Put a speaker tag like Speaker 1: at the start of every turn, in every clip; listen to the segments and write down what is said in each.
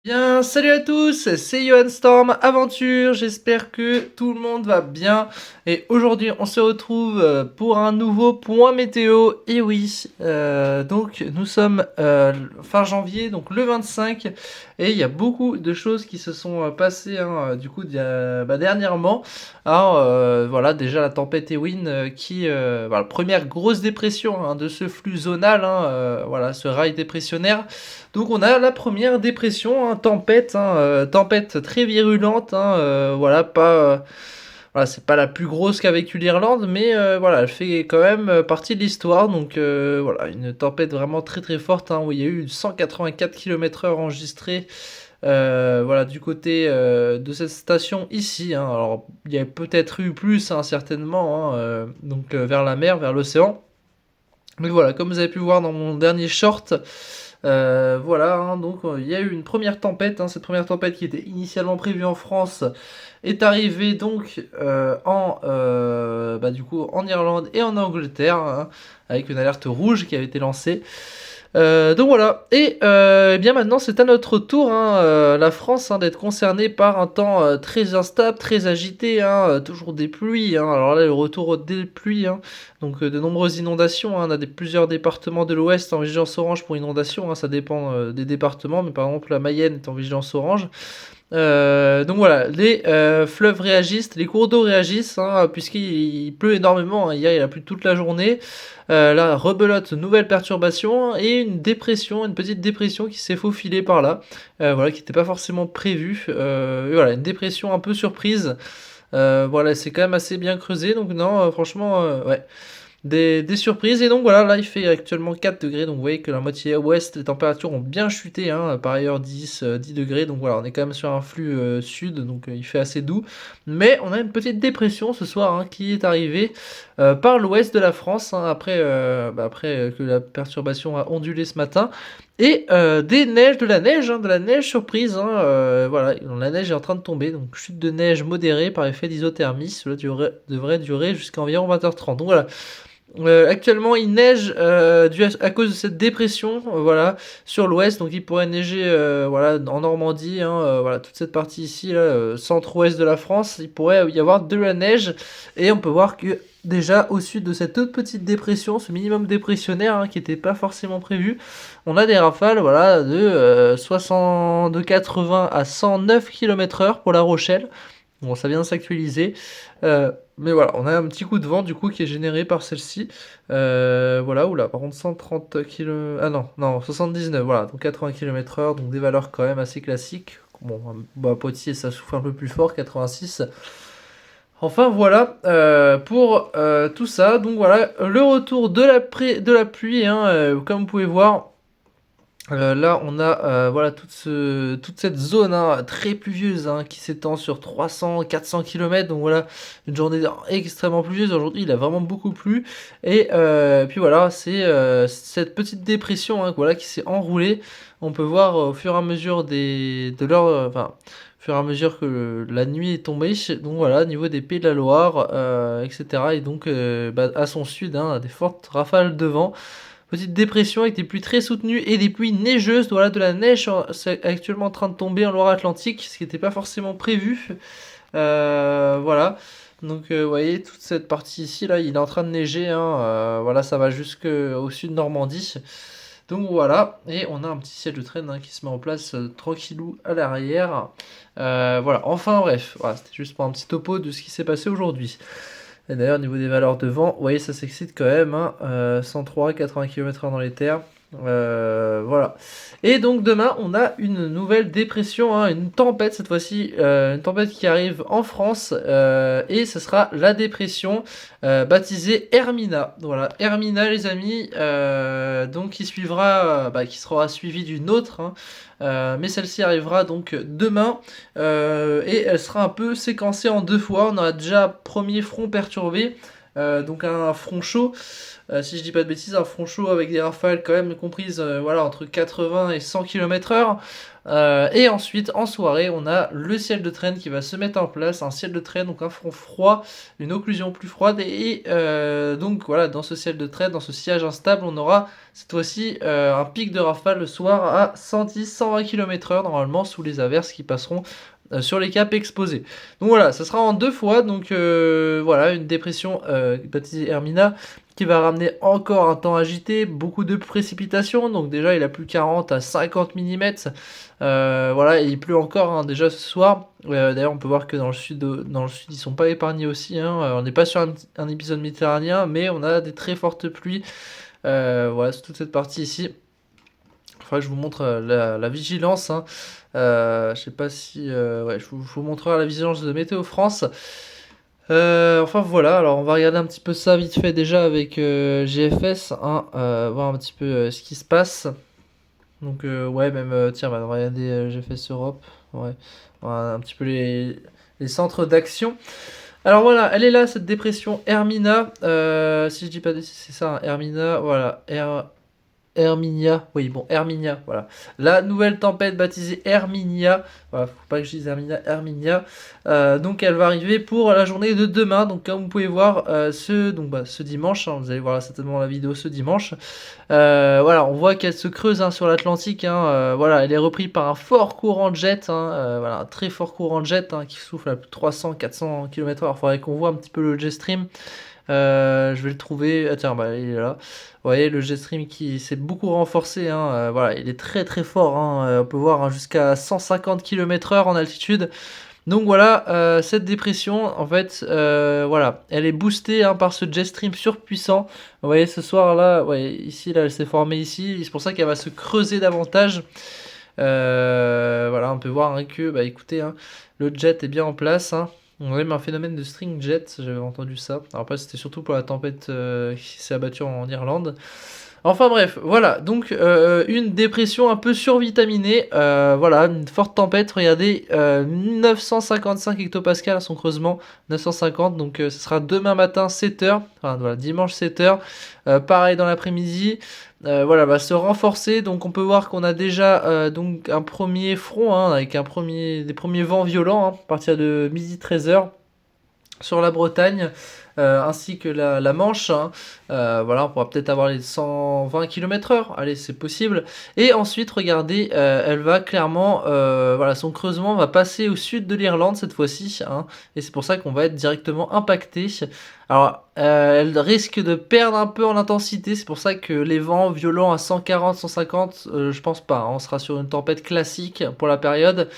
Speaker 1: Bien, salut à tous, c'est Johan Storm Aventure, j'espère que tout le monde va bien. Et aujourd'hui, on se retrouve pour un nouveau point météo. Et oui, donc nous sommes fin janvier, donc le 25, et il y a beaucoup de choses qui se sont passées du coup dernièrement. Alors voilà, déjà la tempête Eowyn voilà, première grosse dépression de ce flux zonal, voilà, ce rail dépressionnaire. Donc on a la première dépression, tempête, tempête très virulente, voilà, voilà, c'est pas la plus grosse qu'a vécu l'Irlande, mais voilà, elle fait quand même partie de l'histoire. Donc voilà, une tempête vraiment très très forte, où il y a eu 184 km/h enregistrés. Voilà, du côté de cette station ici. Alors, il y a peut-être eu plus, certainement, donc vers la mer, vers l'océan. Mais voilà, comme vous avez pu voir dans mon dernier short, voilà, donc il y a eu une première tempête. Cette première tempête qui était initialement prévue en France est arrivée donc du coup, en Irlande et en Angleterre, avec une alerte rouge qui avait été lancée. Donc voilà, et eh bien maintenant c'est à notre tour, la France, d'être concernée par un temps très instable, très agité, toujours des pluies, alors là le retour des pluies, donc de nombreuses inondations, on a plusieurs départements de l'Ouest en vigilance orange pour inondation, ça dépend des départements, mais par exemple la Mayenne est en vigilance orange. Donc voilà, les fleuves réagissent, les cours d'eau réagissent, puisqu'il pleut énormément, hier il a plu toute la journée. Là, rebelote, nouvelle perturbation et une dépression, une petite dépression qui s'est faufilée par là, voilà, qui n'était pas forcément prévue. Et voilà, une dépression un peu surprise. Voilà, c'est quand même assez bien creusé, donc non, franchement, ouais. Des surprises. Et donc voilà, là il fait actuellement 4 degrés, donc vous voyez que la moitié ouest, les températures ont bien chuté, par ailleurs 10 degrés, donc voilà, on est quand même sur un flux sud, donc il fait assez doux. Mais on a une petite dépression ce soir, qui est arrivée par l'ouest de la France, après que la perturbation a ondulé ce matin. Et des neiges, de la neige surprise, voilà, la neige est en train de tomber, donc chute de neige modérée par effet d'isothermie, cela devrait durer jusqu'à environ 20h30. Donc voilà, actuellement, il neige à cause de cette dépression, voilà, sur l'ouest. Donc, il pourrait neiger, voilà, en Normandie, voilà, toute cette partie ici, là, centre-ouest de la France. Il pourrait y avoir de la neige, et on peut voir que déjà au sud de cette toute petite dépression, ce minimum dépressionnaire, qui n'était pas forcément prévu, on a des rafales, voilà, de 80 à 109 km/h pour La Rochelle. Bon, ça vient de s'actualiser. Mais voilà, on a un petit coup de vent du coup qui est généré par celle-ci. Voilà, oula, par contre 130 km. Ah non, non, 79, voilà, donc 80 km/h, donc des valeurs quand même assez classiques. Bon, à Poitiers ça souffle un peu plus fort, 86. Enfin voilà, pour tout ça. Donc voilà, le retour de la pluie, comme vous pouvez voir. Là, on a voilà, toute cette zone, très pluvieuse, qui s'étend sur 300-400 km. Donc voilà, une journée extrêmement pluvieuse. Aujourd'hui, il a vraiment beaucoup plu. Et puis voilà, c'est cette petite dépression, voilà, qui s'est enroulée. On peut voir au fur et à mesure enfin, au fur et à mesure que la nuit est tombée. Donc voilà, au niveau des Pays de la Loire, etc. Et donc à son sud, des fortes rafales de vent. Petite dépression avec des pluies très soutenues et des pluies neigeuses. Voilà, de la neige c'est actuellement en train de tomber en Loire-Atlantique, ce qui n'était pas forcément prévu. Voilà. Donc vous voyez, toute cette partie ici, là, il est en train de neiger. Voilà, ça va jusqu'au sud de Normandie. Donc voilà, et on a un petit siège de traîne, qui se met en place tranquillou à l'arrière. Voilà, enfin bref, voilà, c'était juste pour un petit topo de ce qui s'est passé aujourd'hui. Et d'ailleurs, au niveau des valeurs de vent, vous voyez, ça s'excite quand même, 103, 80 km/h dans les terres. Voilà. Et donc demain, on a une nouvelle dépression, une tempête cette fois-ci, une tempête qui arrive en France, et ce sera la dépression baptisée Hermina. Voilà, Hermina les amis, donc qui suivra, qui sera suivie d'une autre, mais celle-ci arrivera donc demain, et elle sera un peu séquencée en deux fois. On aura déjà premier front perturbé, donc un front chaud, si je dis pas de bêtises, un front chaud avec des rafales quand même comprises voilà, entre 80 et 100 km/h. Et ensuite, en soirée, on a le ciel de traîne qui va se mettre en place, un ciel de traîne, donc un front froid, une occlusion plus froide, et donc voilà, dans ce ciel de traîne, dans ce sillage instable, on aura cette fois-ci un pic de rafale le soir à 110-120 km/h, normalement, sous les averses qui passeront sur les caps exposés. Donc voilà, ça sera en 2 fois, donc voilà, une dépression baptisée Hermina, qui va ramener encore un temps agité, beaucoup de précipitations, donc déjà il a plu 40 à 50 mm, voilà, et il pleut encore hein, déjà ce soir. D'ailleurs on peut voir que dans le sud ils sont pas épargnés aussi, hein. On n'est pas sur un épisode méditerranéen, mais on a des très fortes pluies, voilà, c'est toute cette partie ici. Faudrait que je vous montre la vigilance, hein. Je sais pas si... ouais, je vous montrerai la vigilance de Météo France. Enfin voilà, alors on va regarder un petit peu ça vite fait déjà avec GFS, hein, voir un petit peu ce qui se passe. Donc ouais, même tiens, on va regarder GFS Europe, ouais, voilà, un petit peu les centres d'action. Alors voilà, elle est là cette dépression Hermina, si je dis pas c'est ça, hein, Hermina, voilà, Herminia, oui bon, Herminia, voilà. La nouvelle tempête baptisée Herminia, voilà, faut pas que je dise Herminia, Herminia. Donc elle va arriver pour la journée de demain, donc comme vous pouvez voir, ce dimanche, hein, vous allez voir certainement la vidéo ce dimanche. Voilà, on voit qu'elle se creuse hein, sur l'Atlantique, hein, voilà, elle est reprise par un fort courant de jet, hein, voilà, un très fort courant de jet hein, qui souffle à plus de 300-400 km/h. Il faudrait qu'on voit un petit peu le jet stream. Je vais le trouver. Ah tiens, bah il est là. Vous voyez le jet stream qui s'est beaucoup renforcé. Hein, voilà, il est très très fort. Hein, on peut voir hein, jusqu'à 150 km/h en altitude. Donc voilà, cette dépression, en fait, voilà, elle est boostée hein, par ce jet stream surpuissant. Vous voyez ce soir là, ouais, ici là, elle s'est formée ici. C'est pour ça qu'elle va se creuser davantage. Voilà, on peut voir hein, que, bah écoutez, hein, le jet est bien en place. Hein. On a même un phénomène de string jet, j'avais entendu ça. Alors après, c'était surtout pour la tempête qui s'est abattue en Irlande. Enfin bref, voilà, donc une dépression un peu survitaminée, voilà, une forte tempête, regardez, 955 hectopascales à son creusement, 950, donc ce sera demain matin 7h, enfin voilà, dimanche 7h, pareil dans l'après-midi, voilà, va se renforcer, donc on peut voir qu'on a déjà donc un premier front, hein, avec des premiers vents violents, hein, à partir de midi 13h, sur la Bretagne, ainsi que la Manche, hein. Voilà, on pourra peut-être avoir les 120 km/h, allez, c'est possible. Et ensuite, regardez, elle va clairement, voilà, son creusement va passer au sud de l'Irlande cette fois-ci, hein, et c'est pour ça qu'on va être directement impacté. Alors, elle risque de perdre un peu en intensité, c'est pour ça que les vents violents à 140, 150, je pense pas, hein, on sera sur une tempête classique pour la période.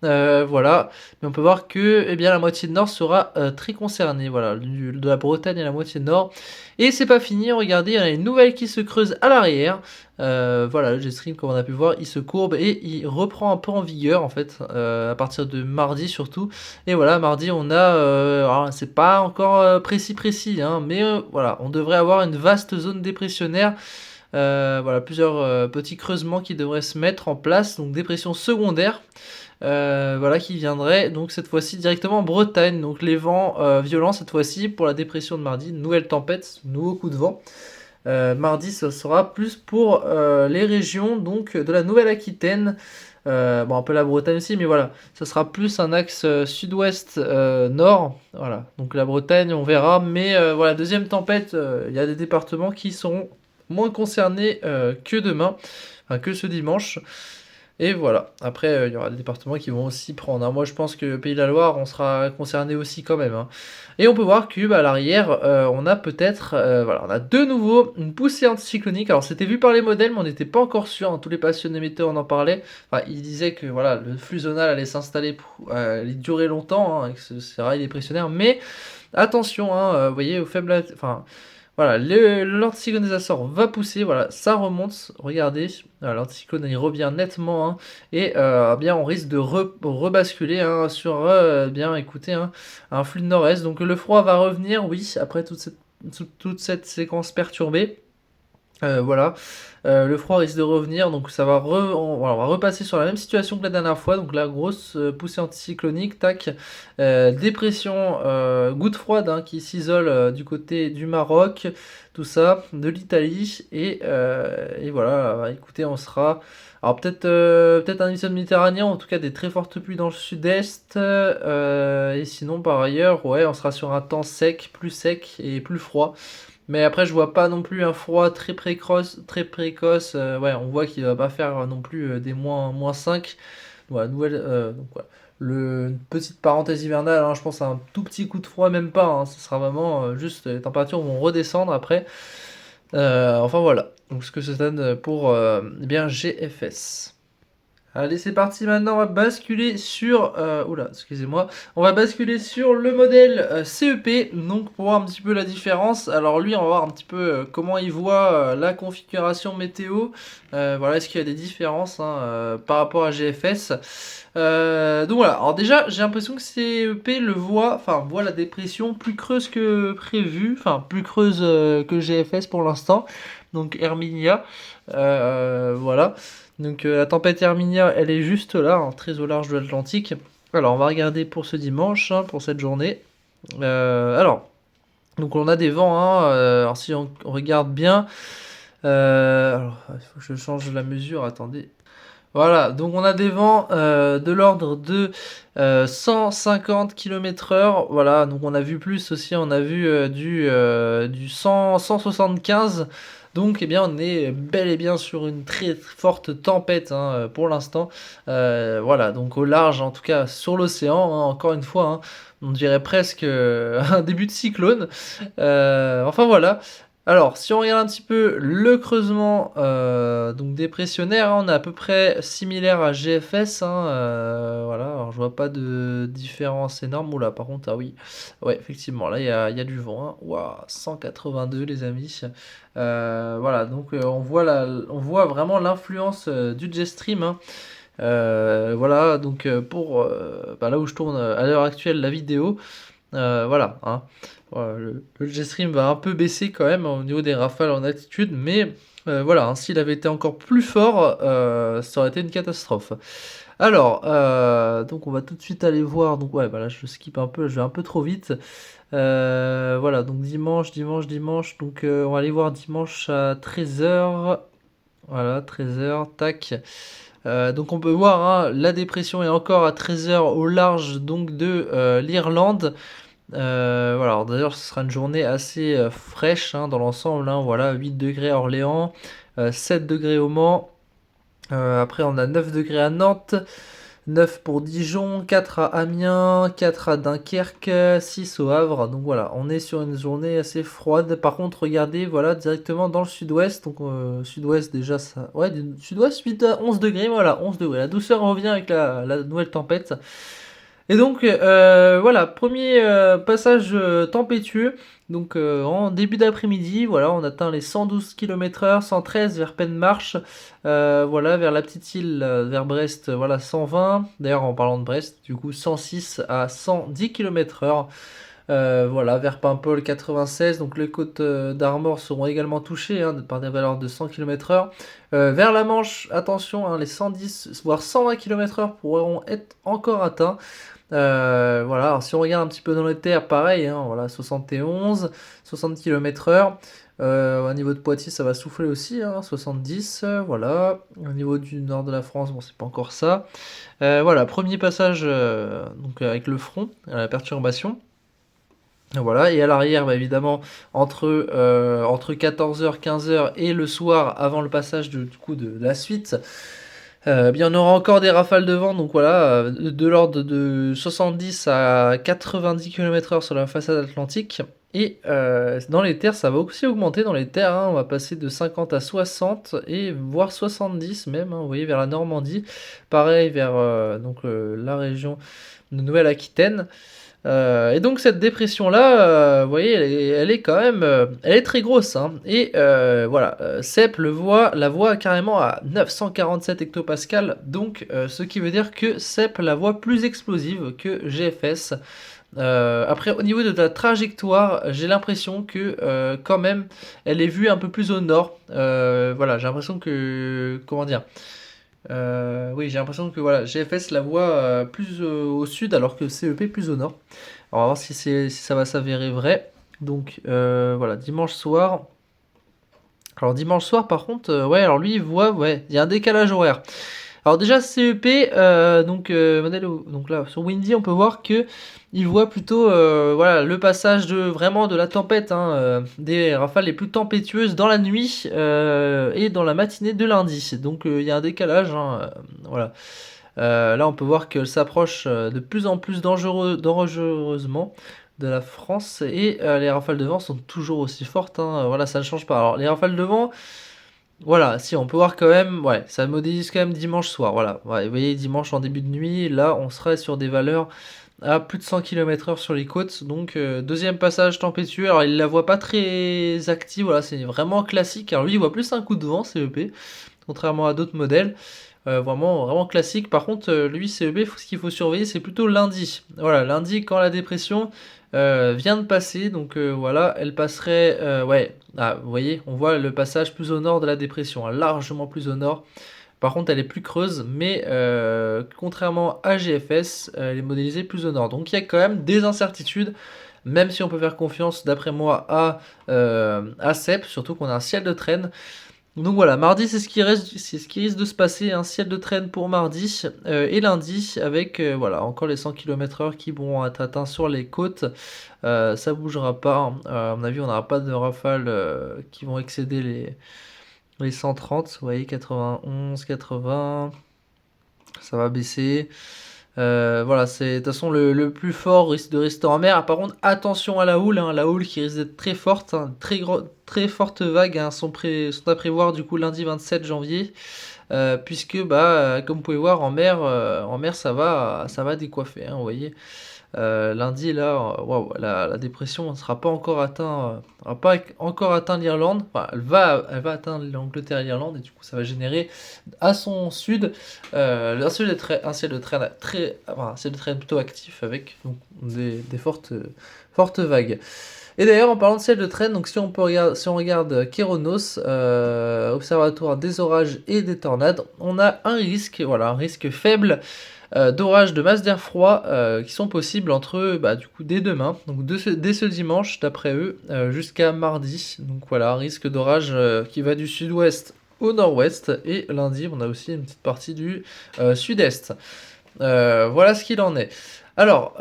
Speaker 1: Voilà, mais on peut voir que eh bien, la moitié nord sera très concernée, voilà, de la Bretagne à la moitié nord. Et c'est pas fini, regardez, il y en a une nouvelle qui se creuse à l'arrière. Voilà, le jet stream, comme on a pu voir, il se courbe et il reprend un peu en vigueur en fait, à partir de mardi surtout. Et voilà, mardi on a, alors c'est pas encore précis, hein, mais voilà, on devrait avoir une vaste zone dépressionnaire. Voilà, plusieurs petits creusements qui devraient se mettre en place, donc dépression secondaire. Voilà, qui viendrait donc cette fois-ci directement en Bretagne. Donc les vents violents cette fois-ci pour la dépression de mardi, nouvelle tempête, nouveau coup de vent. Mardi, ce sera plus pour les régions donc de la Nouvelle-Aquitaine. Bon, un peu la Bretagne aussi, mais voilà, ça sera plus un axe sud-ouest nord. Voilà, donc la Bretagne, on verra. Mais voilà, deuxième tempête, il y a des départements qui seront moins concernés que demain, enfin que ce dimanche. Et voilà. Après, il y aura des départements qui vont aussi prendre, hein. Moi, je pense que Pays de la Loire, on sera concerné aussi quand même, hein. Et on peut voir que bah, à l'arrière, on a peut-être, voilà, on a de nouveau une poussée anticyclonique. Alors, c'était vu par les modèles, mais on n'était pas encore sûr, hein. Tous les passionnés météo en parlaient. Enfin, ils disaient que voilà, le flux zonal allait s'installer, allait durer longtemps, hein, avec ces rails dépressionnaires. Mais attention, hein, vous voyez, au faible, enfin. Voilà, l'anticyclone des Açores va pousser, voilà, ça remonte, regardez, l'anticyclone il revient nettement, hein, et bien on risque de rebasculer hein, sur, bien écoutez, hein, un flux de nord-est, donc le froid va revenir, oui, après toute cette séquence perturbée. Voilà, le froid risque de revenir, donc ça va voilà, on va repasser sur la même situation que la dernière fois, donc la grosse, poussée anticyclonique, tac, dépression, goutte froide, hein, qui s'isole, du côté du Maroc, tout ça, de l'Italie et voilà, écoutez, on sera alors peut-être un épisode méditerranéen, en tout cas des très fortes pluies dans le sud-est, et sinon par ailleurs, ouais, on sera sur un temps sec et plus froid. Mais après, je vois pas non plus un froid très précoce. Ouais, on voit qu'il va pas faire non plus des moins 5. Voilà, donc voilà. Une petite parenthèse hivernale, hein, je pense à un tout petit coup de froid, même pas. Hein, ce sera vraiment juste les températures vont redescendre après. Enfin voilà. Donc ce que ça donne pour eh bien GFS. Allez, c'est parti maintenant, on va basculer sur... oula, excusez-moi. On va basculer sur le modèle CEP, donc pour voir un petit peu la différence. Alors lui, on va voir un petit peu comment il voit la configuration météo. Voilà, est-ce qu'il y a des différences hein, par rapport à GFS. Donc voilà, alors déjà, j'ai l'impression que CEP voit la dépression plus creuse que prévu, enfin plus creuse que GFS pour l'instant. Donc Herminia, voilà. Donc la tempête Herminia, elle est juste là, hein, très au large de l'Atlantique. Alors on va regarder pour ce dimanche, hein, pour cette journée. Alors, donc on a des vents, hein, alors si on regarde bien, alors il faut que je change la mesure, attendez. Voilà, donc on a des vents de l'ordre de 150 km/h. Voilà, donc on a vu plus aussi, on a vu du 175. Donc eh bien on est bel et bien sur une très forte tempête hein, pour l'instant. Voilà, donc au large, en tout cas sur l'océan, hein, encore une fois, hein, on dirait presque un début de cyclone. Enfin voilà. Alors, si on regarde un petit peu le creusement donc dépressionnaire, hein, on est à peu près similaire à GFS. Hein, voilà, alors je vois pas de différence énorme. Oula, par contre, ah oui, ouais, effectivement, là il y a du vent. Hein. Waouh, 182 les amis. Voilà, donc on voit vraiment l'influence du jet stream. Hein. Voilà, donc pour là où je tourne à l'heure actuelle la vidéo. Voilà, hein. Voilà, le jet stream va un peu baisser quand même au niveau des rafales en altitude, mais voilà, hein, s'il avait été encore plus fort, ça aurait été une catastrophe. Alors, donc on va tout de suite aller voir. Donc ouais, voilà, je skip un peu, je vais un peu trop vite. Voilà, donc dimanche. Donc on va aller voir dimanche à 13h. Voilà, 13h, tac. Donc on peut voir, hein, la dépression est encore à 13h au large donc de l'Irlande. Voilà, alors d'ailleurs ce sera une journée assez fraîche hein, dans l'ensemble, hein, voilà, 8 degrés à Orléans, 7 degrés au Mans, après on a 9 degrés à Nantes, 9 pour Dijon, 4 à Amiens, 4 à Dunkerque, 6 au Havre, donc voilà, on est sur une journée assez froide. Par contre, regardez, voilà, directement dans le sud-ouest, donc sud-ouest déjà ça, ouais, du sud-ouest 8 à 11 degrés, voilà, 11 degrés, la douceur revient avec la nouvelle tempête. Et donc voilà, premier passage tempétueux. Donc en début d'après-midi, voilà, on atteint les 112 km/h, 113 vers Penmarch, voilà, vers la petite île, vers Brest, voilà, 120. D'ailleurs, en parlant de Brest, du coup, 106 à 110 km/h. Voilà, vers Paimpol 96, donc les côtes d'Armor seront également touchées hein, par des valeurs de 100 km/h. Vers la Manche, attention, hein, les 110 voire 120 km/h pourront être encore atteints. Voilà, alors si on regarde un petit peu dans les terres, pareil, hein, voilà, 71, 60 km/h. Au niveau de Poitiers, ça va souffler aussi, hein, 70, voilà. Au niveau du nord de la France, bon, c'est pas encore ça. Voilà, premier passage donc avec le front, la perturbation. Voilà, et à l'arrière, bah, évidemment, entre 14h, 15h et le soir, avant le passage du coup de la suite, bien, on aura encore des rafales de vent, donc voilà, de l'ordre de 70 à 90 km/h sur la façade atlantique. Et dans les terres, ça va aussi augmenter dans les terres, hein, on va passer de 50 à 60 et voire 70 même, hein, vous voyez, vers la Normandie. Pareil vers donc, la région de Nouvelle-Aquitaine. Et donc cette dépression-là, vous voyez, elle est quand même, elle est très grosse, hein. Et voilà, CEP la voit carrément à 947 hectopascales, donc ce qui veut dire que CEP la voit plus explosive que GFS. Après, au niveau de la trajectoire, j'ai l'impression que quand même, elle est vue un peu plus au nord. Voilà, j'ai l'impression que, comment dire, oui, j'ai l'impression que voilà, GFS la voit plus au sud, alors que CEP plus au nord. Alors, on va voir si ça va s'avérer vrai. Donc voilà, dimanche soir. Alors dimanche soir, par contre, ouais, alors lui, il voit, ouais, il y a un décalage horaire. Alors déjà CEP, donc là sur Windy, on peut voir que il voit plutôt, voilà, le passage de vraiment de la tempête, hein, des rafales les plus tempétueuses dans la nuit et dans la matinée de lundi. Donc il y a un décalage, hein, voilà. Là, on peut voir qu'elle s'approche de plus en plus dangereusement de la France et les rafales de vent sont toujours aussi fortes, hein, voilà, ça ne change pas. Alors les rafales de vent, voilà, si on peut voir quand même, ouais, ça modélise quand même dimanche soir, voilà. Ouais, vous voyez, dimanche en début de nuit, là, on serait sur des valeurs à plus de 100 km/h sur les côtes. Donc, deuxième passage tempétueux. Alors, il la voit pas très active, voilà, c'est vraiment classique. Alors, lui, il voit plus un coup de vent, CEP, contrairement à d'autres modèles. Vraiment, vraiment classique. Par contre, lui, CEB, ce qu'il faut surveiller, c'est plutôt lundi. Voilà, lundi, quand la dépression vient de passer, donc voilà, elle passerait, ouais, ah, vous voyez, on voit le passage plus au nord de la dépression, hein, largement plus au nord. Par contre, elle est plus creuse, mais contrairement à GFS, elle est modélisée plus au nord. Donc il y a quand même des incertitudes, même si on peut faire confiance, d'après moi, à CEP, surtout qu'on a un ciel de traîne. Donc voilà, mardi, c'est ce qui risque de se passer, un ciel de traîne pour mardi et lundi, avec voilà, encore les 100 km/h qui vont être atteints sur les côtes. Ça bougera pas, hein. À mon avis, on n'aura pas de rafales qui vont excéder les 130. Vous voyez, 91, 80, ça va baisser. Voilà, c'est de toute façon le plus fort risque de rester en mer. Par contre, attention à hein, la houle qui risque d'être très forte, hein, très forte vague, hein, sont à prévoir du coup lundi 27 janvier, puisque bah comme vous pouvez voir en mer ça va décoiffer, hein, vous voyez. Lundi, là, waouh, la dépression ne sera pas encore atteint, pas encore atteint l'Irlande. Enfin, elle va atteindre l'Angleterre et l'Irlande, et du coup, ça va générer à son sud un ciel de traîne un ciel de traîne plutôt actif avec donc, des fortes vagues. Et d'ailleurs, en parlant de ciel de traîne, donc si on regarde Kéronos, observatoire des orages et des tornades, on a un risque, voilà, un risque faible d'orages de masse d'air froid qui sont possibles entre bah, du coup dès demain, donc dès ce dimanche d'après eux, jusqu'à mardi. Donc voilà, risque d'orage qui va du sud-ouest au nord-ouest, et lundi on a aussi une petite partie du sud-est. Voilà ce qu'il en est. Alors,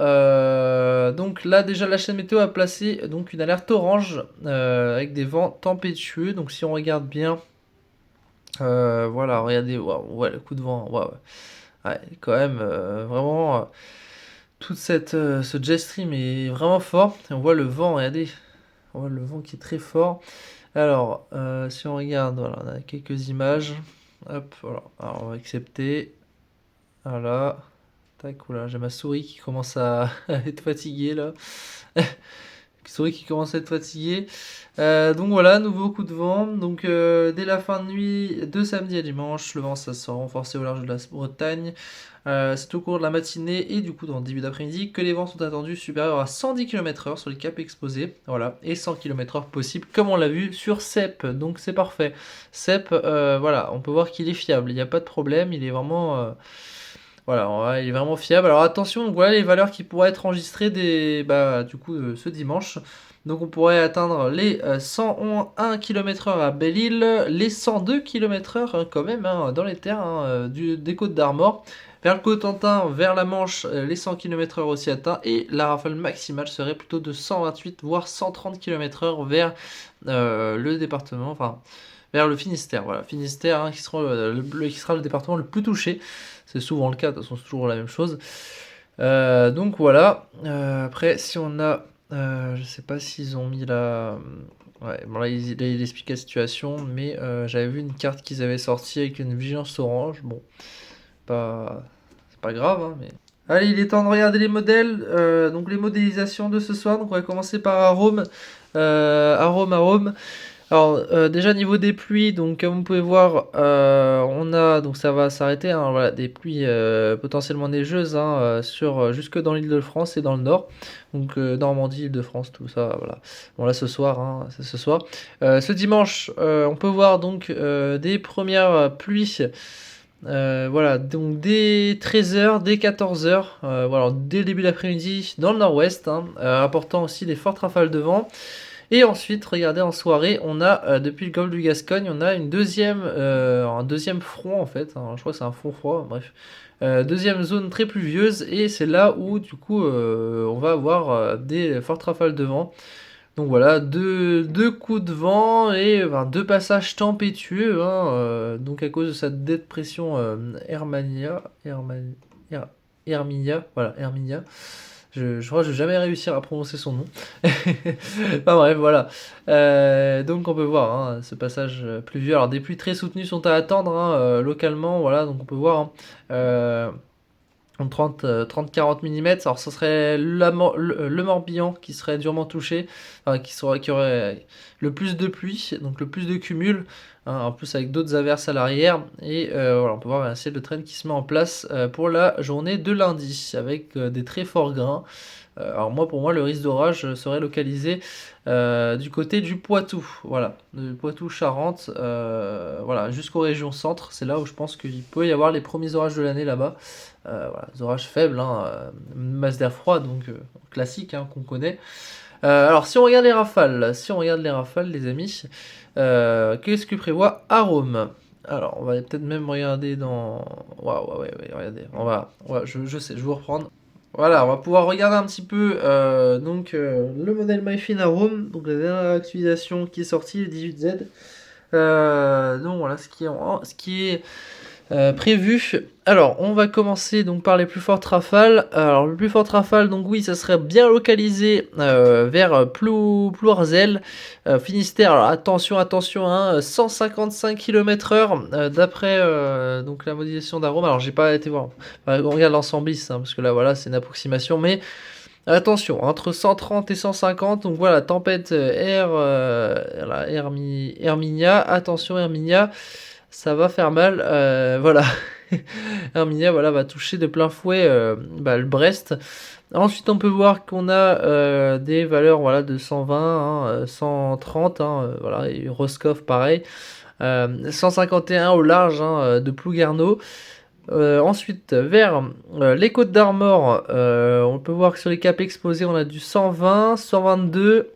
Speaker 1: donc là déjà la chaîne météo a placé donc une alerte orange avec des vents tempétueux. Donc si on regarde bien, voilà, regardez, waouh, ouais, le coup de vent, waouh. Ouais, quand même, vraiment, ce jet stream est vraiment fort. Et on voit le vent, regardez, on voit le vent qui est très fort. Alors, si on regarde, voilà, on a quelques images. Hop, voilà. Alors, on va accepter. Voilà. Tac, oula, j'ai ma souris qui commence à être fatiguée là. Souris qui commence à être fatiguée. Donc voilà, nouveau coup de vent. Donc dès la fin de nuit de samedi à dimanche, le vent ça se renforcer au large de la Bretagne. C'est au cours de la matinée et du coup dans le début d'après-midi que les vents sont attendus supérieurs à 110 km/h sur les caps exposés. Voilà, et 100 km/h possible comme on l'a vu sur CEP. Donc c'est parfait. CEP, voilà, on peut voir qu'il est fiable. Il n'y a pas de problème. Il est vraiment voilà, ouais, il est vraiment fiable. Alors attention, donc voilà les valeurs qui pourraient être enregistrées bah, du coup, ce dimanche. Donc on pourrait atteindre les 101 km/h à Belle-Île, les 102 km/h hein, quand même hein, dans les terres hein, des côtes d'Armor. Vers le Cotentin, vers la Manche, les 100 km/h aussi atteints. Et la rafale maximale serait plutôt de 128 voire 130 km/h vers le département, enfin vers le Finistère. Voilà, Finistère hein, qui sera qui sera le département le plus touché. C'est souvent le cas, de toute façon c'est toujours la même chose. Donc voilà. Après, si on a... je sais pas s'ils ont mis la... Ouais, bon là il explique la situation, mais j'avais vu une carte qu'ils avaient sortie avec une vigilance orange. Bon, c'est pas grave, hein, mais... Allez, il est temps de regarder les modèles. Donc les modélisations de ce soir. Donc on va commencer par Arome. Arome. Alors, déjà niveau des pluies, donc comme vous pouvez voir, on a donc ça va s'arrêter, hein, voilà, des pluies, potentiellement neigeuses, hein, jusque dans l'Île-de-France et dans le nord. Donc, Normandie, Île-de-France, tout ça, voilà. Bon là ce soir, hein, c'est ce soir. Ce dimanche, on peut voir donc, des premières pluies, voilà, donc dès 13 h, dès 14 h, voilà, dès le début de l'après-midi dans le nord-ouest, hein, apportant aussi des fortes rafales de vent. Et ensuite, regardez, en soirée, on a, depuis le golfe du Gascogne, on a un deuxième front en fait, hein, je crois que c'est un front froid, bref. Deuxième zone très pluvieuse, et c'est là où du coup on va avoir des fortes rafales de vent. Donc voilà, deux coups de vent et enfin, deux passages tempétueux, hein, donc à cause de cette dépression Herminia, voilà, Herminia. Je crois que je vais jamais réussir à prononcer son nom. Enfin bref, voilà. Donc on peut voir, hein, ce passage pluvieux. Alors des pluies très soutenues sont à attendre, hein, localement, voilà, donc on peut voir, hein, euh, 30-40 mm. Alors ce serait le Morbihan qui serait durement touché, enfin, qui aurait le plus de pluie, donc le plus de cumul, hein, en plus avec d'autres averses à l'arrière. Et voilà, on peut voir un ciel de traîne qui se met en place pour la journée de lundi, avec des très forts grains. Alors moi, pour moi, le risque d'orage serait localisé du côté du Poitou, voilà, du Poitou-Charentes, voilà, jusqu'aux régions centre. C'est là où je pense qu'il peut y avoir les premiers orages de l'année là-bas. Voilà, des orages faibles, hein, masse d'air froid, donc classique, hein, qu'on connaît. Alors si on regarde les rafales, les amis, qu'est-ce que prévoit Arome? Alors on va peut-être même regarder dans... Waouh, ouais, regardez, je sais, je vais vous reprendre. Voilà, on va pouvoir regarder un petit peu donc le modèle MyFin Arome, donc la dernière actualisation qui est sortie, le 18Z. Donc voilà ce qui est prévu. Alors, on va commencer donc par les plus fortes rafales. Alors, le plus forte rafale, donc oui, ça serait bien localisé vers Plourzel, Finistère. Alors, attention, hein, 155 km/h d'après donc la modélisation d'Arome. Alors, j'ai pas été voir. On regarde l'ensemble, hein, parce que là, voilà, c'est une approximation, mais attention, entre 130 et 150, donc voilà, tempête Herminia, attention Herminia, ça va faire mal, voilà. Herminia, voilà, va toucher de plein fouet le Brest. Ensuite, on peut voir qu'on a des valeurs, voilà, de 120, hein, 130, hein, voilà, et Roscoff pareil. 151 au large, hein, de Plouguerneau. Ensuite, vers les Côtes d'Armor, on peut voir que sur les caps exposés, on a du 120, 122.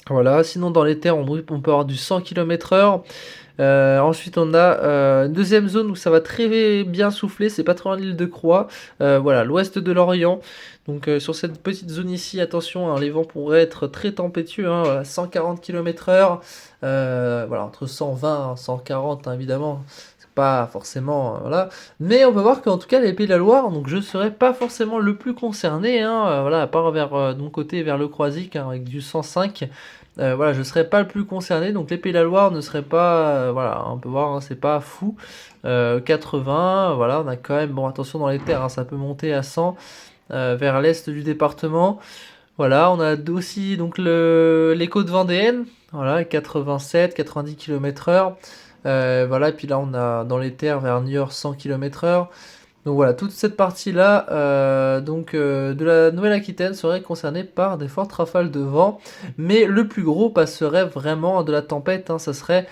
Speaker 1: Voilà, sinon dans les terres, on peut avoir du 100 km/h. Ensuite, on a une deuxième zone où ça va très bien souffler, c'est pas trop loin de l'île de Croix. Voilà, l'ouest de l'Orient. Donc sur cette petite zone ici, attention, hein, les vents pourraient être très tempétueux, hein, voilà, 140 km/h. Voilà, entre 120 et 140, hein, évidemment. C'est pas forcément, voilà. Mais on peut voir qu'en tout cas, les Pays de la Loire, donc je serais pas forcément le plus concerné, hein, voilà, à part vers de mon côté, vers le Croisic, hein, avec du 105. Voilà, je serais pas le plus concerné, donc les Pays de la Loire ne seraient pas, voilà, on peut voir, hein, c'est pas fou. 80, voilà, on a quand même, bon, attention dans les terres, hein, ça peut monter à 100 vers l'est du département. Voilà, on a aussi donc les côtes vendéennes, voilà, 87, 90 km/h. Voilà, et puis là on a dans les terres vers Niort 100 km/h. Donc voilà, toute cette partie-là de la Nouvelle-Aquitaine serait concernée par des fortes rafales de vent, mais le plus gros passerait vraiment de la tempête, hein, ça serait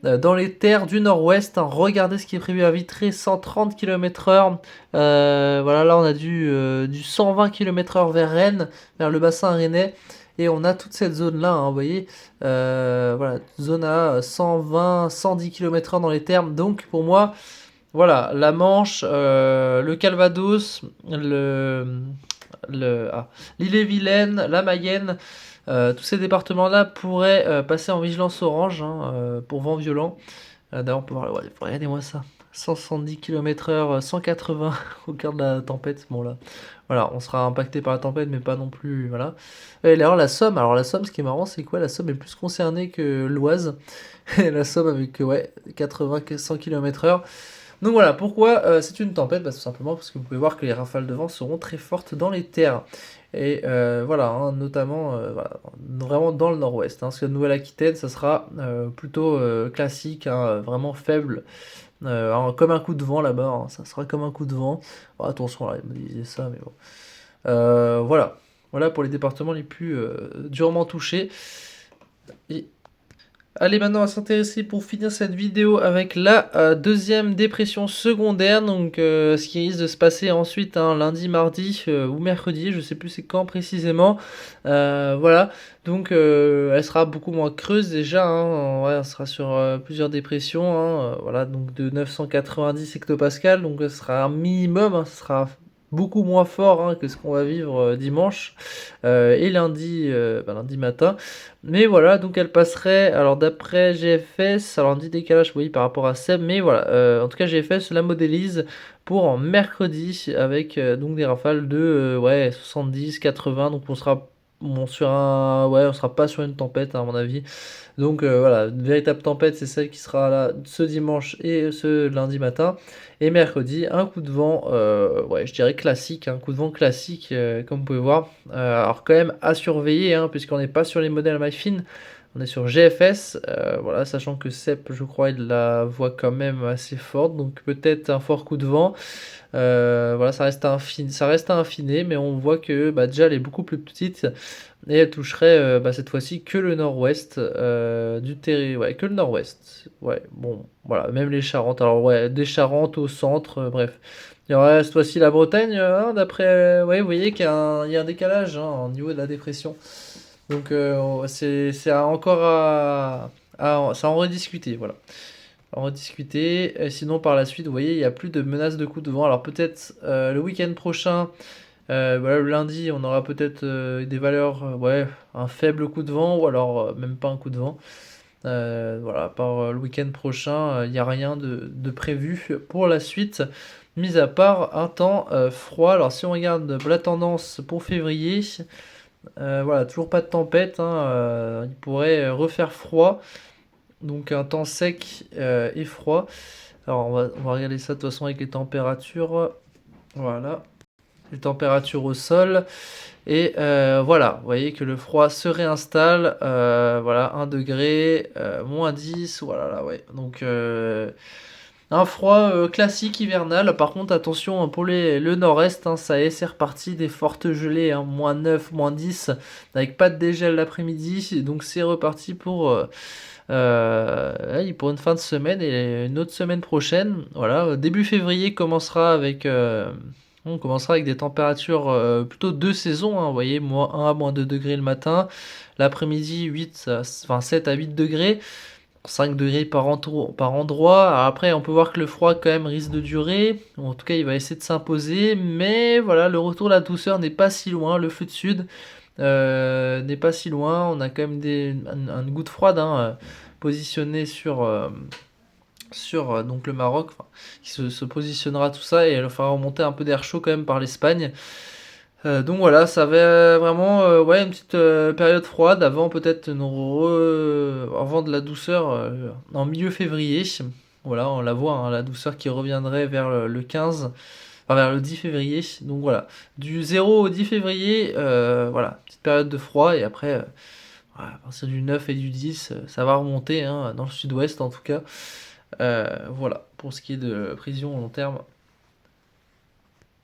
Speaker 1: dans les terres du nord-ouest, hein. Regardez ce qui est prévu à Vitré, 130 km/h. Voilà, là on a du 120 km/h vers Rennes, vers le bassin rennais. Et on a toute cette zone-là, hein, vous voyez, voilà, zone à 120, 110 km/h dans les terres. Donc pour moi, voilà, la Manche, le Calvados, l'Ille-et-Vilaine, la Mayenne, tous ces départements-là pourraient passer en vigilance orange, hein, pour vent violent. D'ailleurs, on peut voir, ouais, regardez-moi ça. 170 km/h, 180 au cœur de la tempête. Bon là, voilà, on sera impacté par la tempête, mais pas non plus, voilà. Et alors la Somme, ce qui est marrant, c'est quoi? La Somme est plus concernée que l'Oise. La Somme avec, ouais, 80, 100 km/h. Donc voilà, pourquoi c'est une tempête? Bah, tout simplement parce que vous pouvez voir que les rafales de vent seront très fortes dans les terres. Et voilà, hein, notamment voilà, vraiment dans le nord-ouest. Hein, parce que Nouvelle-Aquitaine, ça sera plutôt classique, hein, vraiment faible. Hein, comme un coup de vent là-bas, hein, ça sera comme un coup de vent. Bon, attention, là, il me disait ça, mais bon. Voilà. Voilà pour les départements les plus durement touchés. Et allez, maintenant on va s'intéresser pour finir cette vidéo avec la deuxième dépression secondaire, donc ce qui risque de se passer ensuite hein, lundi, mardi ou mercredi, je sais plus c'est quand précisément. Voilà, donc elle sera beaucoup moins creuse déjà, hein, ouais, elle sera sur plusieurs dépressions, hein, voilà, donc de 990 hectopascales, donc ce sera un minimum, hein, ce sera beaucoup moins fort hein, que ce qu'on va vivre dimanche et lundi, lundi matin. Mais voilà, donc elle passerait, alors d'après GFS, alors un petit décalage oui par rapport à Seb, mais voilà, en tout cas GFS la modélise pour en mercredi avec donc des rafales de ouais 70-80, donc on sera sur un ouais on sera pas sur une tempête à mon avis. Donc voilà, une véritable tempête, c'est celle qui sera là ce dimanche et ce lundi matin. Et mercredi, un coup de vent, ouais, je dirais classique, un coup de vent classique, comme vous pouvez voir. Alors quand même à surveiller, hein, puisqu'on n'est pas sur les modèles MyFin, on est sur GFS, voilà, sachant que CEP, je crois, il la voit quand même assez forte, donc peut-être un fort coup de vent. Voilà, ça reste à affiner, mais on voit que bah, déjà elle est beaucoup plus petite et elle toucherait bah, cette fois-ci que le nord-ouest du terrain, ouais, que le nord-ouest. Ouais, bon, voilà, même les Charentes. Alors ouais, des Charentes au centre, bref. Il y aurait cette fois-ci la Bretagne, hein, d'après, ouais, vous voyez il y a un décalage hein, au niveau de la dépression. Donc encore c'est à en rediscuter, voilà. À en rediscuter. Et sinon par la suite, vous voyez, il n'y a plus de menaces de coups de vent. Alors peut-être le week-end prochain. Voilà, le lundi, on aura peut-être des valeurs, ouais, un faible coup de vent ou alors même pas un coup de vent. Voilà, par le week-end prochain, il n'y a rien de prévu pour la suite, mis à part un temps froid. Alors si on regarde la tendance pour février, voilà, toujours pas de tempête, hein, il pourrait refaire froid, donc un temps sec et froid. Alors on va regarder ça de toute façon avec les températures. Voilà, les températures au sol. Et voilà, vous voyez que le froid se réinstalle. Voilà, 1 degré, moins 10. Voilà, là, ouais. Donc, un froid classique hivernal. Par contre, attention hein, pour le nord-est, hein, ça y est, c'est reparti des fortes gelées, hein, moins 9, moins 10, avec pas de dégel l'après-midi. Donc, c'est reparti pour une fin de semaine et une autre semaine prochaine. Voilà, début février commencera avec. On commencera avec des températures plutôt de saison, hein, vous voyez, moins 1 à moins 2 degrés le matin, l'après-midi 7 à 8 degrés, 5 degrés par endroit. Alors après, on peut voir que le froid quand même risque de durer, ou en tout cas il va essayer de s'imposer, mais voilà, le retour de la douceur n'est pas si loin, le feu de sud n'est pas si loin, on a quand même une goutte froide hein, positionnée sur donc le Maroc, enfin, qui se positionnera tout ça et elle fera remonter un peu d'air chaud quand même par l'Espagne. Donc voilà, ça va vraiment ouais, une petite période froide avant peut-être avant de la douceur en milieu février. Voilà, on la voit, hein, la douceur qui reviendrait vers le 15, enfin vers le 10 février. Donc voilà, du 0 au 10 février, voilà, petite période de froid et après, voilà, à partir du 9 et du 10, ça va remonter, hein, dans le sud-ouest en tout cas. Voilà, pour ce qui est de prévision au long terme.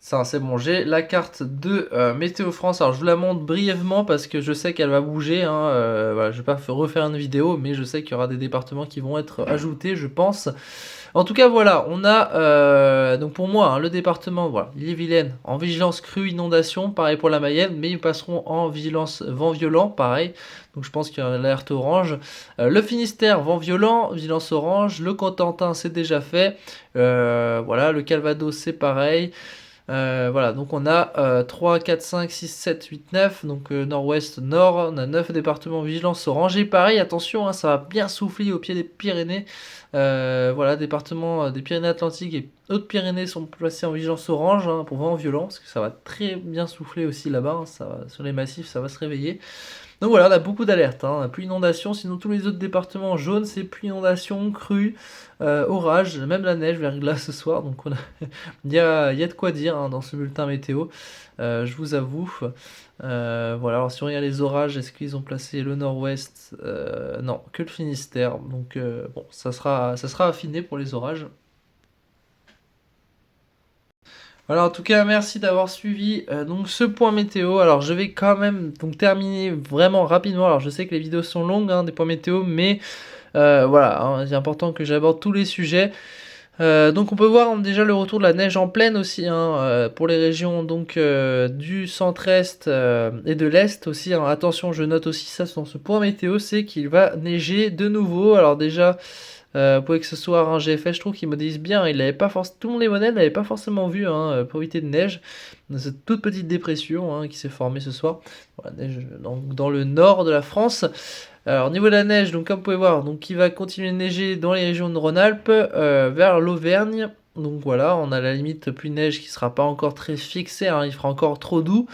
Speaker 1: Ça, c'est bon. J'ai la carte de Météo France. Alors, je vous la montre brièvement parce que je sais qu'elle va bouger. Hein. Voilà, je vais pas refaire une vidéo, mais je sais qu'il y aura des départements qui vont être ajoutés, je pense. En tout cas, voilà, on a donc pour moi hein, le département, voilà, l'Ille-et-Vilaine en vigilance crue inondation, pareil pour la Mayenne, mais ils passeront en vigilance vent violent, pareil. Donc je pense qu'il y a l'alerte orange. Le Finistère, vent violent, vigilance orange. Le Cotentin, c'est déjà fait. Voilà, le Calvados, c'est pareil. Voilà, donc on a 3, 4, 5, 6, 7, 8, 9, donc nord-ouest, nord, on a 9 départements vigilance orange, et pareil, attention, hein, ça va bien souffler au pied des Pyrénées, voilà, département des Pyrénées-Atlantiques et Hautes-Pyrénées sont placées en vigilance orange hein, pour vent violent, parce que ça va très bien souffler aussi là-bas, hein, sur les massifs, ça va se réveiller. Donc voilà, on a beaucoup d'alertes, hein. Pluie inondation, sinon tous les autres départements jaunes, c'est pluie inondation, crue, orage, même la neige, verglas ce soir. Donc il y a de quoi dire hein, dans ce bulletin météo, je vous avoue. Voilà, alors si on regarde les orages, est-ce qu'ils ont placé le nord-ouest? Non, que le Finistère. Donc bon, ça sera affiné pour les orages. Voilà, en tout cas, merci d'avoir suivi donc ce point météo. Alors, je vais quand même donc terminer vraiment rapidement. Alors, je sais que les vidéos sont longues, hein, des points météo, mais voilà, hein, c'est important que j'aborde tous les sujets. Donc, on peut voir déjà le retour de la neige en pleine aussi hein, pour les régions donc du centre-est et de l'est aussi, hein. Attention, je note aussi ça dans ce point météo, c'est qu'il va neiger de nouveau. Alors déjà. Vous pouvez que ce soit un GFS, je trouve qu'il modélise bien. Il avait pas tout le monde les modèles n'avait pas forcément vu hein, probabilité de neige. Dans cette toute petite dépression hein, qui s'est formée ce soir. Voilà, neige dans le nord de la France. Alors au niveau de la neige, donc comme vous pouvez voir, donc il va continuer de neiger dans les régions de Rhône-Alpes vers l'Auvergne. Donc voilà, on a la limite pluie neige qui sera pas encore très fixée, hein, il fera encore trop doux.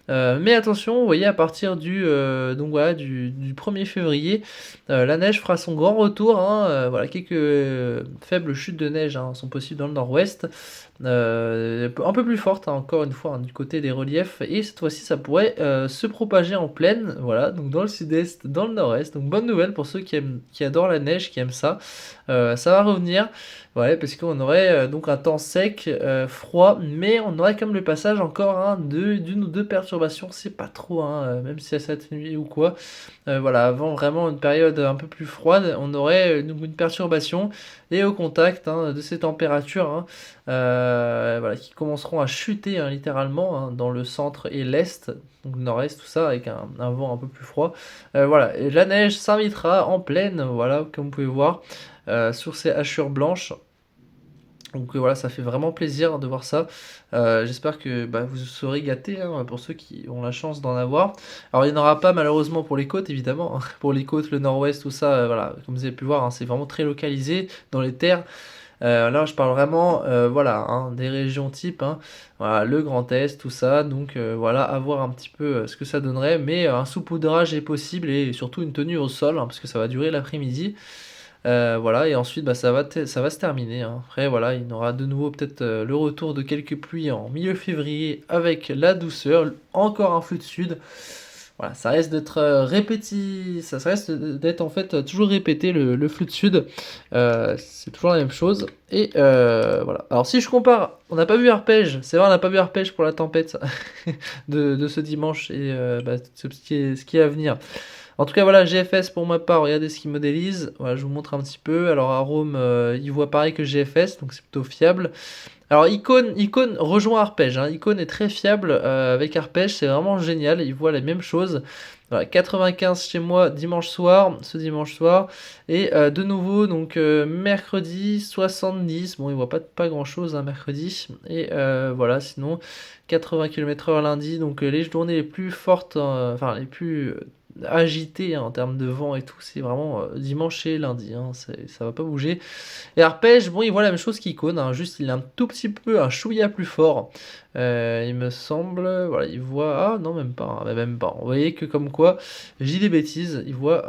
Speaker 1: Mais attention, vous voyez, à partir donc voilà, du 1er février, la neige fera son grand retour. Hein, voilà, quelques faibles chutes de neige hein, sont possibles dans le nord-ouest. Un peu plus fortes, hein, encore une fois, hein, du côté des reliefs. Et cette fois-ci, ça pourrait se propager en plaine. Voilà, donc dans le sud-est, dans le nord-est. Donc bonne nouvelle pour ceux qui adorent la neige, qui aiment ça. Ça va revenir. Ouais, parce qu'on aurait donc un temps sec, froid, mais on aurait comme le passage encore hein, d'une ou deux perturbations, c'est pas trop, hein, même si ça atténue ou quoi. Voilà, avant vraiment une période un peu plus froide, on aurait une perturbation et au contact hein, de ces températures hein, voilà, qui commenceront à chuter hein, littéralement hein, dans le centre et l'est, donc le nord-est, tout ça, avec un vent un peu plus froid. Voilà, et la neige s'invitera en pleine, voilà, comme vous pouvez voir. Sur ces hachures blanches. Donc voilà, ça fait vraiment plaisir de voir ça. J'espère que bah, vous serez gâtés hein, pour ceux qui ont la chance d'en avoir. Alors il n'y en aura pas malheureusement pour les côtes évidemment. Hein. Pour les côtes, le nord-ouest, tout ça, voilà, comme vous avez pu voir, hein, c'est vraiment très localisé dans les terres. Là je parle vraiment voilà, hein, des régions type, hein, voilà, le Grand Est, tout ça. Donc voilà, à voir un petit peu ce que ça donnerait. Mais un saupoudrage est possible et surtout une tenue au sol, hein, parce que ça va durer l'après-midi. Voilà, et ensuite bah, ça va se terminer. Hein. Après, voilà, il y aura de nouveau peut-être le retour de quelques pluies en milieu février avec la douceur, encore un flux de sud. Voilà, ça reste d'être ça reste d'être en fait toujours répété le flux de sud. C'est toujours la même chose. Et voilà. Alors si je compare, on n'a pas vu arpège, c'est vrai, on n'a pas vu arpège pour la tempête de ce dimanche et bah, ce qui est à venir. En tout cas, voilà, GFS pour ma part, regardez ce qu'il modélise. Voilà, je vous montre un petit peu. Alors, Arome, il voit pareil que GFS, donc c'est plutôt fiable. Alors, Icon rejoint Arpège. Hein. Icon est très fiable avec Arpège, c'est vraiment génial. Il voit les mêmes choses. Voilà, 95 chez moi dimanche soir, ce dimanche soir. Et de nouveau, donc mercredi, 70. Bon, il voit pas grand-chose hein, mercredi. Et voilà, sinon, 80 km/h lundi. Donc les journées les plus fortes, enfin les plus agité hein, en termes de vent et tout, c'est vraiment dimanche et lundi, hein, ça va pas bouger. Et Arpège, bon, il voit la même chose qu'Icône, hein, juste il est un tout petit peu, un chouïa plus fort, il me semble, voilà, il voit, ah non, même pas, hein, même pas, vous voyez que comme quoi, j'ai des bêtises, il voit,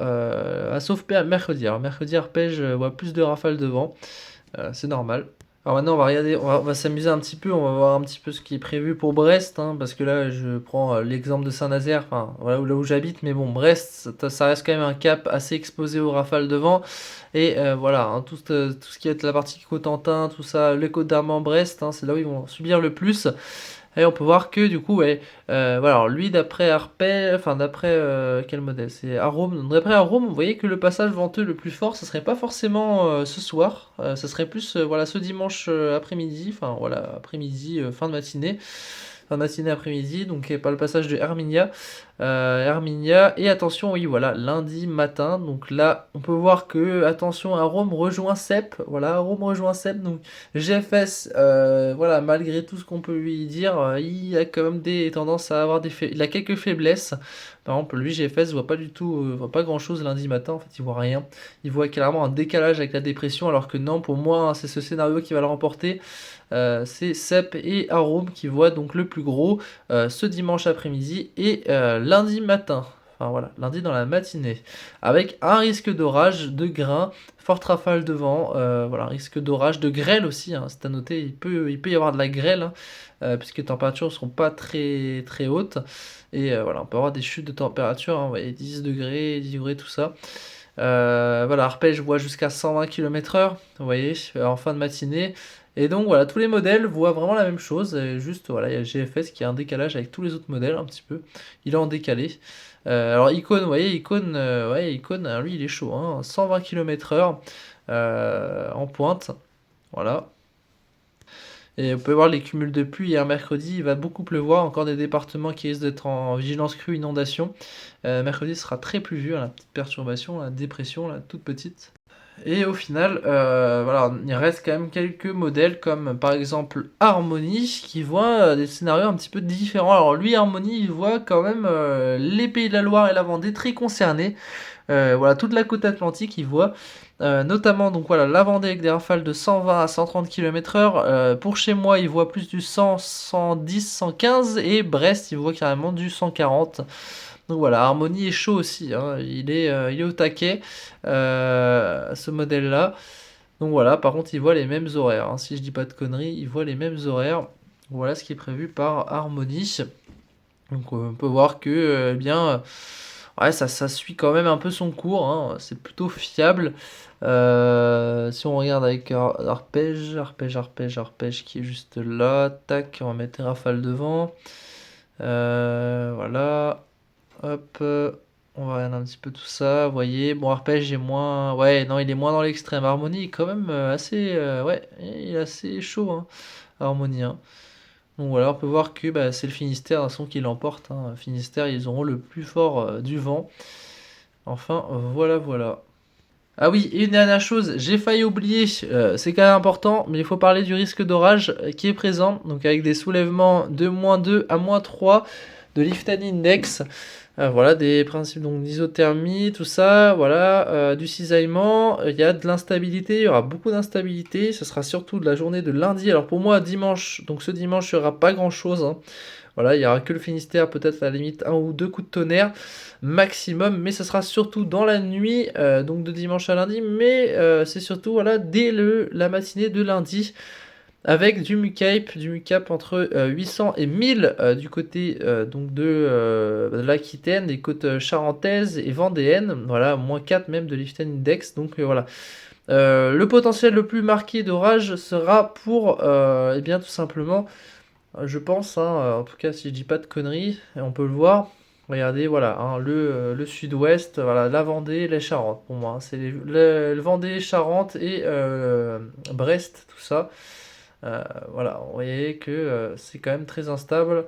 Speaker 1: sauf mercredi, alors mercredi Arpège voit plus de rafales de vent, c'est normal. Alors maintenant, on va regarder, on va s'amuser un petit peu, on va voir un petit peu ce qui est prévu pour Brest, hein, parce que là, je prends l'exemple de Saint-Nazaire, enfin, voilà là où j'habite, mais bon, Brest, ça reste quand même un cap assez exposé aux rafales de vent, et voilà, hein, tout ce qui est la partie Cotentin, tout ça, les Côtes d'Armor, Brest, hein, c'est là où ils vont subir le plus. Et on peut voir que du coup, ouais, voilà, alors lui d'après Arpel, enfin d'après quel modèle? C'est Arome. Donc, d'après Arome, vous voyez que le passage venteux le plus fort, ce serait pas forcément ce soir, ce serait plus voilà ce dimanche après-midi, enfin voilà après-midi, fin de matinée après-midi, donc pas le passage de Herminia. Herminia, et attention, oui, voilà, lundi matin, donc là, on peut voir que, attention, Rome rejoint Cep, voilà, Rome rejoint Cep, donc GFS, voilà, malgré tout ce qu'on peut lui dire, il a quand même des tendances à avoir il a quelques faiblesses, Par exemple, lui GFS voit pas du tout, voit pas grand-chose lundi matin, en fait, il voit rien. Il voit carrément un décalage avec la dépression, alors que non, pour moi, hein, c'est ce scénario qui va le remporter. C'est Sep et Arum qui voient donc le plus gros ce dimanche après-midi et lundi matin. Enfin voilà, lundi dans la matinée. Avec un risque d'orage, de grains, forte rafale de vent, voilà, un risque d'orage, de grêle aussi, hein, c'est à noter, il peut y avoir de la grêle, hein, puisque les températures ne seront pas très, très hautes. Et voilà, on peut avoir des chutes de température, hein, vous voyez, 10 degrés, 10 degrés, tout ça. Voilà, arpège voit jusqu'à 120 km/h, vous voyez, en fin de matinée. Et donc voilà, tous les modèles voient vraiment la même chose. Et juste, voilà, il y a le GFS qui a un décalage avec tous les autres modèles un petit peu. Il est en décalé. Alors Icon, vous voyez, Icon, ouais, Icon, lui il est chaud, hein, 120 km/h en pointe. Voilà. Et vous pouvez voir les cumuls de pluie. Hier mercredi, il va beaucoup pleuvoir. Encore des départements qui risquent d'être en vigilance crue inondation. Mercredi sera très pluvieux, hein, la petite perturbation, la dépression, la toute petite. Et au final, voilà, il reste quand même quelques modèles comme par exemple Harmony qui voit des scénarios un petit peu différents. Alors lui, Harmony, il voit quand même les Pays de la Loire et la Vendée très concernés. Voilà, toute la côte atlantique, il voit. Notamment donc voilà la Vendée avec des rafales de 120 à 130 km/h. Pour chez moi, il voit plus du 100, 110, 115 et Brest, il voit carrément du 140. Donc voilà, Harmony est chaud aussi, hein. Il est au taquet, ce modèle-là. Donc voilà, par contre, il voit les mêmes horaires, hein. Si je dis pas de conneries, il voit les mêmes horaires. Voilà ce qui est prévu par Harmony. Donc on peut voir que, eh bien, ouais, ça suit quand même un peu son cours, hein. C'est plutôt fiable. Si on regarde avec Arpège qui est juste là. Tac, on va mettre Rafale devant. Voilà. Hop, on va regarder un petit peu tout ça. Vous voyez, bon, arpège est moins. Ouais, non, il est moins dans l'extrême. Harmonie est quand même assez. Ouais, il est assez chaud, hein, Harmonie, hein. Donc voilà, on peut voir que bah, c'est le Finistère, d'un son qui l'emporte, hein. Finistère, ils auront le plus fort du vent. Enfin, voilà, voilà. Ah oui, et une dernière chose, j'ai failli oublier, c'est quand même important, mais il faut parler du risque d'orage qui est présent, donc avec des soulèvements de -2 à -3 de Liftani Index. Voilà, des principes donc d'isothermie, tout ça, voilà, du cisaillement, il y a de l'instabilité, il y aura beaucoup d'instabilité, ce sera surtout de la journée de lundi. Alors pour moi, dimanche, donc ce dimanche, il n'y aura pas grand-chose, hein. Voilà, il n'y aura que le Finistère, peut-être à la limite un ou deux coups de tonnerre maximum, mais ce sera surtout dans la nuit, donc de dimanche à lundi, mais c'est surtout voilà, dès la matinée de lundi, avec du MUCAP entre 800 et 1000 du côté donc de l'Aquitaine, des côtes charentaises et vendéennes, voilà, -4 même de Liften Index, donc voilà. Le potentiel le plus marqué d'orage sera pour, eh bien tout simplement, je pense, hein, en tout cas si je dis pas de conneries, et on peut le voir, regardez, voilà, hein, le sud-ouest, voilà, la Vendée, les Charentes, pour moi, hein, c'est le Vendée, Charente et Brest, tout ça. Voilà, vous voyez que c'est quand même très instable.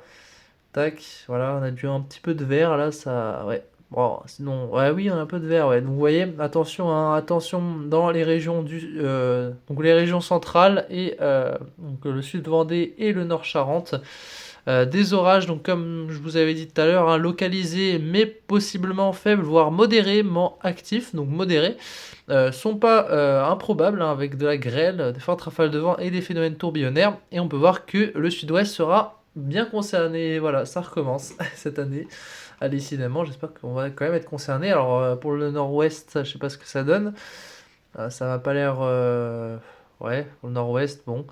Speaker 1: Tac, voilà, on a dû un petit peu de vert là, ça. Ouais. Bon, sinon, ouais, oui, on a un peu de vert, ouais. Donc vous voyez, attention, hein, attention dans les régions donc les régions centrales et donc le sud Vendée et le nord Charente. Des orages, donc comme je vous avais dit tout à l'heure, hein, localisés mais possiblement faibles, voire modérément actifs, donc modérés, sont pas improbables, hein, avec de la grêle, des fortes rafales de vent et des phénomènes tourbillonnaires. Et on peut voir que le sud-ouest sera bien concerné. Voilà, ça recommence cette année. Ah, décidément, j'espère qu'on va quand même être concerné. Alors pour le nord-ouest, je sais pas ce que ça donne. Ça m'a pas l'air. Ouais, pour le nord-ouest, bon.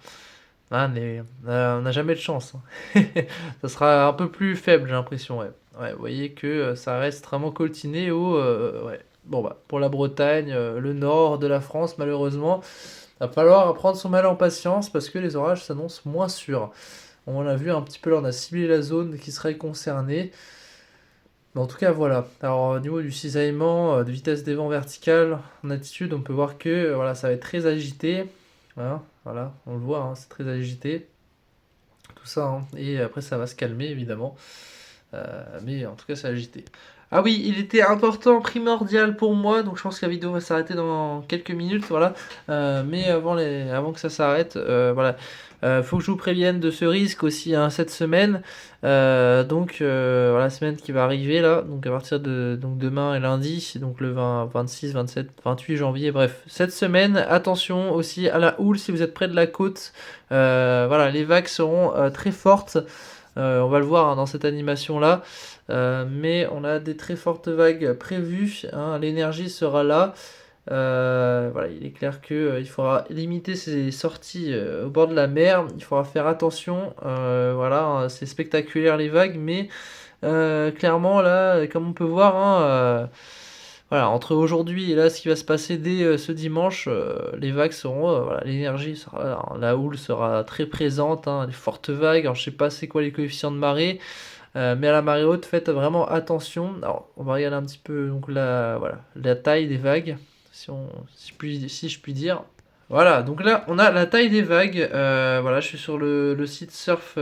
Speaker 1: Ah, mais on n'a jamais de chance, hein. Ça sera un peu plus faible, j'ai l'impression, ouais. Ouais, vous voyez que ça reste vraiment coltiné ouais. Bon, bah, pour la Bretagne, le nord de la France, malheureusement, va falloir prendre son mal en patience parce que les orages s'annoncent moins sûrs. On l'a vu un petit peu là, on a ciblé la zone qui serait concernée. Mais en tout cas, voilà. Alors, au niveau du cisaillement, de vitesse des vents verticales, en altitude, on peut voir que voilà, ça va être très agité. Voilà, on le voit, hein, c'est très agité. Tout ça, hein. Et après, ça va se calmer, évidemment. Mais en tout cas, c'est agité. Ah oui, il était important, primordial pour moi, donc je pense que la vidéo va s'arrêter dans quelques minutes, voilà. Mais avant que ça s'arrête, voilà, faut que je vous prévienne de ce risque aussi hein, cette semaine. Voilà, la semaine qui va arriver là, donc à partir de donc demain et lundi, donc le 20, 26, 27, 28 janvier, bref. Cette semaine, attention aussi à la houle si vous êtes près de la côte. Voilà, les vagues seront très fortes. On va le voir hein, dans cette animation là. Mais on a des très fortes vagues prévues, hein, l'énergie sera là. Voilà, il est clair que il faudra limiter ses sorties au bord de la mer, il faudra faire attention. Voilà, hein, c'est spectaculaire les vagues, mais clairement là, comme on peut voir, hein, voilà, entre aujourd'hui et là, ce qui va se passer dès ce dimanche, les vagues seront, voilà, l'énergie sera là, hein, la houle sera très présente, hein, les fortes vagues. Alors, je sais pas c'est quoi les coefficients de marée. Mais à la marée haute, faites vraiment attention. Alors, on va regarder un petit peu donc voilà, la taille des vagues, si je puis dire. Voilà, donc là, on a la taille des vagues. Voilà, je suis sur le site Surf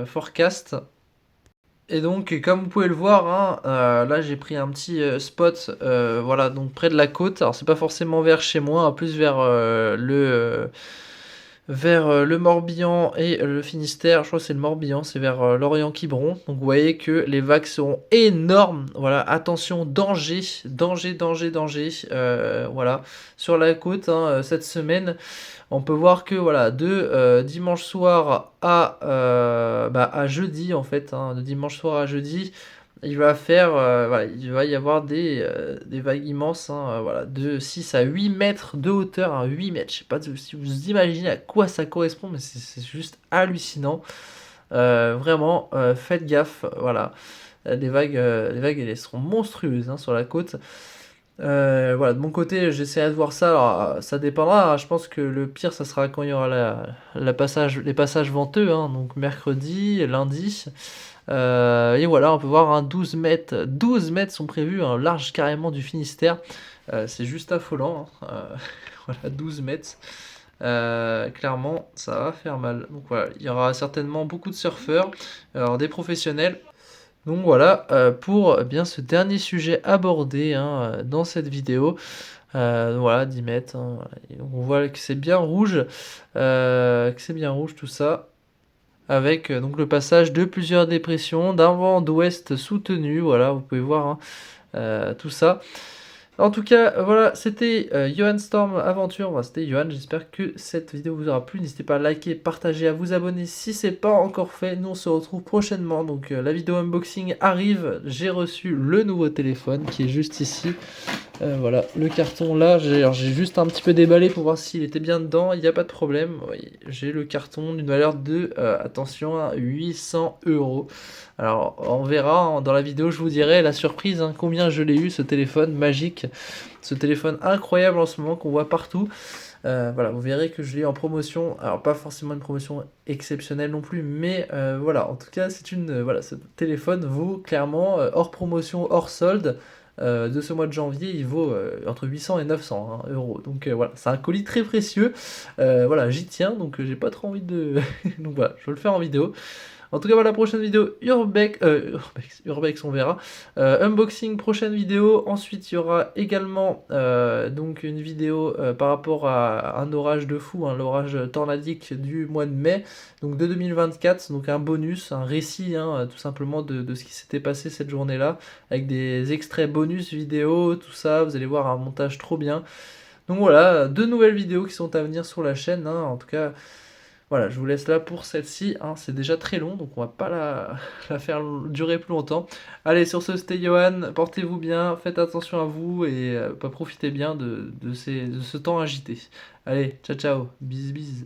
Speaker 1: Forecast. Et donc, comme vous pouvez le voir, hein, là j'ai pris un petit spot, voilà, donc près de la côte. Alors, c'est pas forcément vers chez moi, hein, plus vers le Morbihan et le Finistère. Je crois que c'est le Morbihan, c'est vers Lorient-Quiberon. Donc vous voyez que les vagues seront énormes. Voilà, attention, danger, danger, danger, danger. Voilà, sur la côte cette semaine, on peut voir que voilà, de dimanche soir à jeudi en fait, hein, de dimanche soir à jeudi. Voilà, il va y avoir des vagues immenses, hein, voilà, de 6 à 8 mètres de hauteur, hein, 8 mètres. Je sais pas si vous imaginez à quoi ça correspond, mais c'est juste hallucinant. Vraiment, faites gaffe, voilà. Les vagues, elles seront monstrueuses hein, sur la côte. Voilà, de mon côté, j'essaierai de voir ça. Alors, ça dépendra. Hein. Je pense que le pire, ça sera quand il y aura les passages venteux, hein, donc mercredi, lundi. Et voilà, on peut voir un 12 mètres. 12 mètres sont prévus, un large carrément du Finistère. C'est juste affolant. Hein. Voilà, 12 mètres. Clairement, ça va faire mal. Donc voilà, il y aura certainement beaucoup de surfeurs, alors des professionnels. Donc voilà, pour bien ce dernier sujet abordé hein, dans cette vidéo. Voilà, 10 mètres. Hein, voilà. Et donc on voit que c'est bien rouge. Tout ça avec donc le passage de plusieurs dépressions, d'un vent d'ouest soutenu, voilà, vous pouvez voir hein, tout ça. En tout cas, voilà, c'était Johan Storm Aventure, voilà, c'était Johan, j'espère que cette vidéo vous aura plu, n'hésitez pas à liker, partager, à vous abonner si c'est pas encore fait, nous on se retrouve prochainement, donc la vidéo unboxing arrive, j'ai reçu le nouveau téléphone qui est juste ici. Voilà, le carton là, j'ai juste un petit peu déballé pour voir s'il était bien dedans, il n'y a pas de problème. Oui, j'ai le carton d'une valeur de, attention, hein, 800 €. Alors, on verra hein, dans la vidéo, je vous dirai la surprise, hein, combien je l'ai eu ce téléphone magique, ce téléphone incroyable en ce moment qu'on voit partout. Voilà, vous verrez que je l'ai en promotion. Alors, pas forcément une promotion exceptionnelle non plus, mais voilà, en tout cas, voilà, ce téléphone vaut clairement hors promotion, hors solde. De ce mois de janvier, il vaut entre 800 et 900 hein, €. Donc voilà, c'est un colis très précieux. Voilà, j'y tiens, donc j'ai pas trop envie de. Donc voilà, je vais le faire en vidéo. En tout cas, voilà, prochaine vidéo Urbex, on verra. Unboxing, prochaine vidéo. Ensuite, il y aura également donc une vidéo par rapport à un orage de fou, hein, l'orage tornadique du mois de mai, donc de 2024. Donc un bonus, un récit, hein, tout simplement de ce qui s'était passé cette journée-là, avec des extraits bonus vidéo, tout ça. Vous allez voir un montage trop bien. Donc voilà, 2 nouvelles vidéos qui sont à venir sur la chaîne. Hein, en tout cas. Voilà, je vous laisse là pour celle-ci, hein, c'est déjà très long, donc on va pas la faire durer plus longtemps. Allez, sur ce, c'était Johan, portez-vous bien, faites attention à vous et profitez bien de ce temps agité. Allez, ciao ciao, bis bis.